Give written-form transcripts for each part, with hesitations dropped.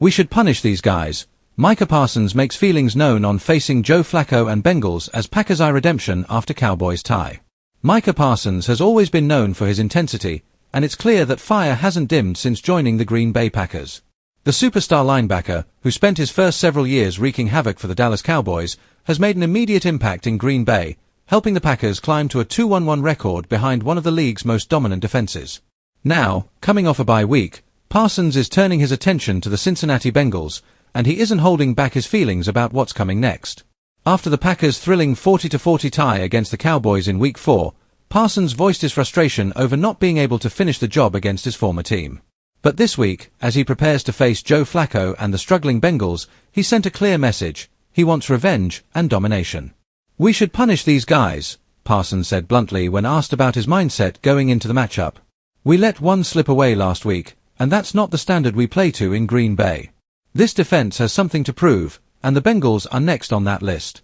We should punish these guys. Micah Parsons makes feelings known on facing Joe Flacco and Bengals as Packers' redemption after Cowboys tie. Micah Parsons has always been known for his intensity, and it's clear that fire hasn't dimmed since joining the Green Bay Packers. The superstar linebacker, who spent his first several years wreaking havoc for the Dallas Cowboys, has made an immediate impact in Green Bay, helping the Packers climb to a 2-1-1 record behind one of the league's most dominant defenses. Now, coming off a bye week, Parsons is turning his attention to the Cincinnati Bengals, and he isn't holding back his feelings about what's coming next. After the Packers' thrilling 40-40 tie against the Cowboys in Week 4, Parsons voiced his frustration over not being able to finish the job against his former team. But this week, as he prepares to face Joe Flacco and the struggling Bengals, he sent a clear message: he wants revenge and domination. "We should punish these guys," Parsons said bluntly when asked about his mindset going into the matchup. "We let one slip away last week, and that's not the standard we play to in Green Bay. This defense has something to prove, and the Bengals are next on that list."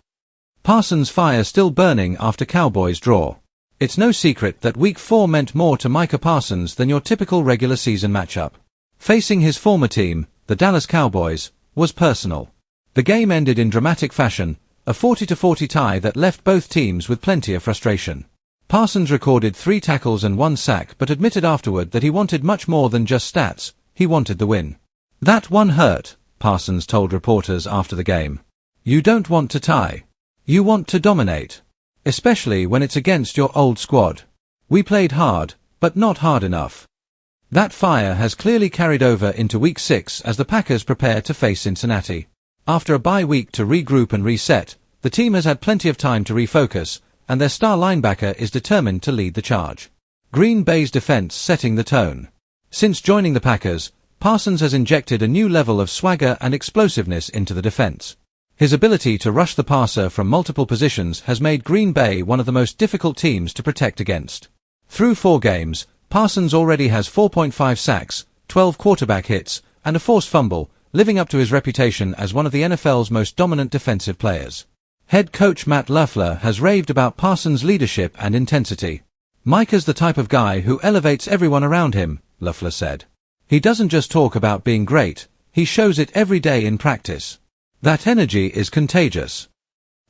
Parsons' fire still burning after Cowboys' draw. It's no secret that Week 4 meant more to Micah Parsons than your typical regular season matchup. Facing his former team, the Dallas Cowboys, was personal. The game ended in dramatic fashion, a 40-40 tie that left both teams with plenty of frustration. Parsons recorded 3 tackles and 1 sack but admitted afterward that he wanted much more than just stats, he wanted the win. "That one hurt," Parsons told reporters after the game. "You don't want to tie. You want to dominate. Especially when it's against your old squad. We played hard, but not hard enough." That fire has clearly carried over into Week 6 as the Packers prepare to face Cincinnati. After a bye week to regroup and reset, the team has had plenty of time to refocus, and their star linebacker is determined to lead the charge. Green Bay's defense setting the tone. Since joining the Packers, Parsons has injected a new level of swagger and explosiveness into the defense. His ability to rush the passer from multiple positions has made Green Bay one of the most difficult teams to protect against. Through 4 games, Parsons already has 4.5 sacks, 12 quarterback hits, and a forced fumble, living up to his reputation as one of the NFL's most dominant defensive players. Head coach Matt LaFleur has raved about Parsons' leadership and intensity. "Micah's the type of guy who elevates everyone around him," LaFleur said. "He doesn't just talk about being great, he shows it every day in practice. That energy is contagious."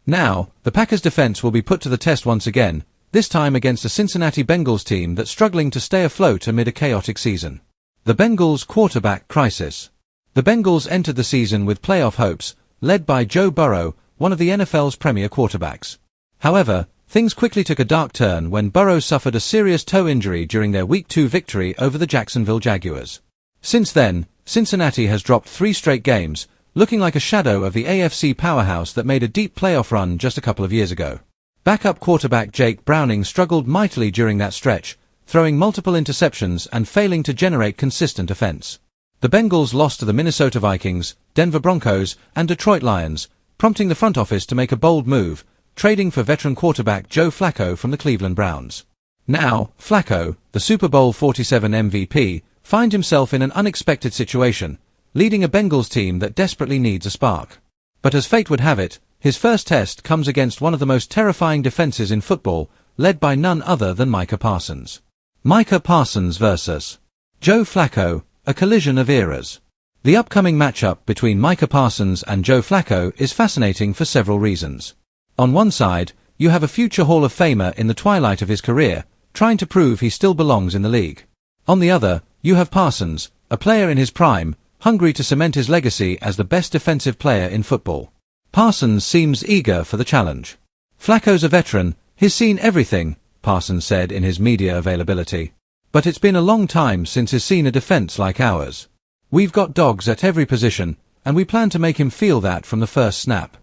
Now, the Packers' defense will be put to the test once again, this time against a Cincinnati Bengals team that's struggling to stay afloat amid a chaotic season. The Bengals' quarterback crisis. The Bengals entered the season with playoff hopes, led by Joe Burrow, one of the NFL's premier quarterbacks. However, things quickly took a dark turn when Burrow suffered a serious toe injury during their Week 2 victory over the Jacksonville Jaguars. Since then, Cincinnati has dropped 3 straight games, looking like a shadow of the AFC powerhouse that made a deep playoff run just a couple of years ago. Backup quarterback Jake Browning struggled mightily during that stretch, throwing multiple interceptions and failing to generate consistent offense. The Bengals lost to the Minnesota Vikings, Denver Broncos, and Detroit Lions, prompting the front office to make a bold move, trading for veteran quarterback Joe Flacco from the Cleveland Browns. Now, Flacco, the Super Bowl 47 MVP, finds himself in an unexpected situation, leading a Bengals team that desperately needs a spark. But as fate would have it, his first test comes against one of the most terrifying defenses in football, led by none other than Micah Parsons. Micah Parsons versus Joe Flacco, a collision of eras. The upcoming matchup between Micah Parsons and Joe Flacco is fascinating for several reasons. On one side, you have a future Hall of Famer in the twilight of his career, trying to prove he still belongs in the league. On the other, you have Parsons, a player in his prime, hungry to cement his legacy as the best defensive player in football. Parsons seems eager for the challenge. "Flacco's a veteran, he's seen everything," Parsons said in his media availability. "But it's been a long time since he's seen a defense like ours. We've got dogs at every position, and we plan to make him feel that from the first snap."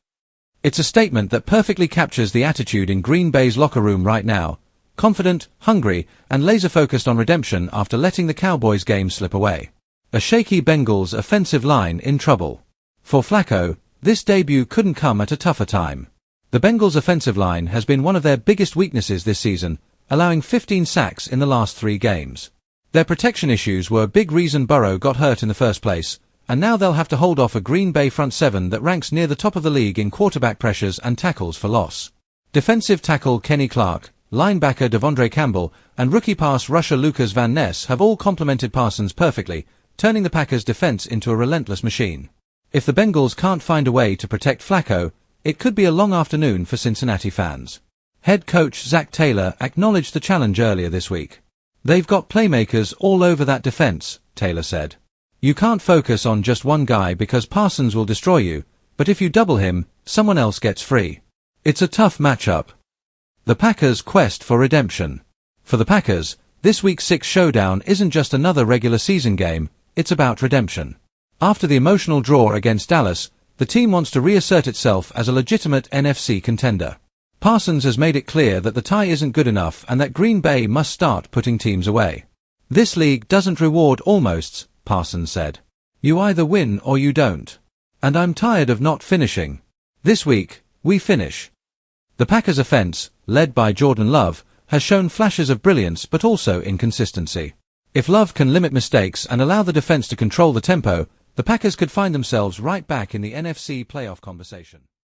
It's a statement that perfectly captures the attitude in Green Bay's locker room right now, confident, hungry, and laser-focused on redemption after letting the Cowboys game slip away. A shaky Bengals offensive line in trouble. For Flacco, this debut couldn't come at a tougher time. The Bengals offensive line has been one of their biggest weaknesses this season, allowing 15 sacks in the last 3 games. Their protection issues were a big reason Burrow got hurt in the first place, and now they'll have to hold off a Green Bay front 7 that ranks near the top of the league in quarterback pressures and tackles for loss. Defensive tackle Kenny Clark, linebacker Devondre Campbell, and rookie pass rusher Lucas Van Ness have all complemented Parsons perfectly, turning the Packers' defense into a relentless machine. If the Bengals can't find a way to protect Flacco, it could be a long afternoon for Cincinnati fans. Head coach Zach Taylor acknowledged the challenge earlier this week. "They've got playmakers all over that defense," Taylor said. "You can't focus on just one guy because Parsons will destroy you, but if you double him, someone else gets free. It's a tough matchup." The Packers' quest for redemption. For the Packers, this Week 6 showdown isn't just another regular season game, it's about redemption. After the emotional draw against Dallas, the team wants to reassert itself as a legitimate NFC contender. Parsons has made it clear that the tie isn't good enough and that Green Bay must start putting teams away. "This league doesn't reward almosts," Parsons said. "You either win or you don't. And I'm tired of not finishing. This week, we finish." The Packers' offense, led by Jordan Love, has shown flashes of brilliance but also inconsistency. If Love can limit mistakes and allow the defense to control the tempo, the Packers could find themselves right back in the NFC playoff conversation.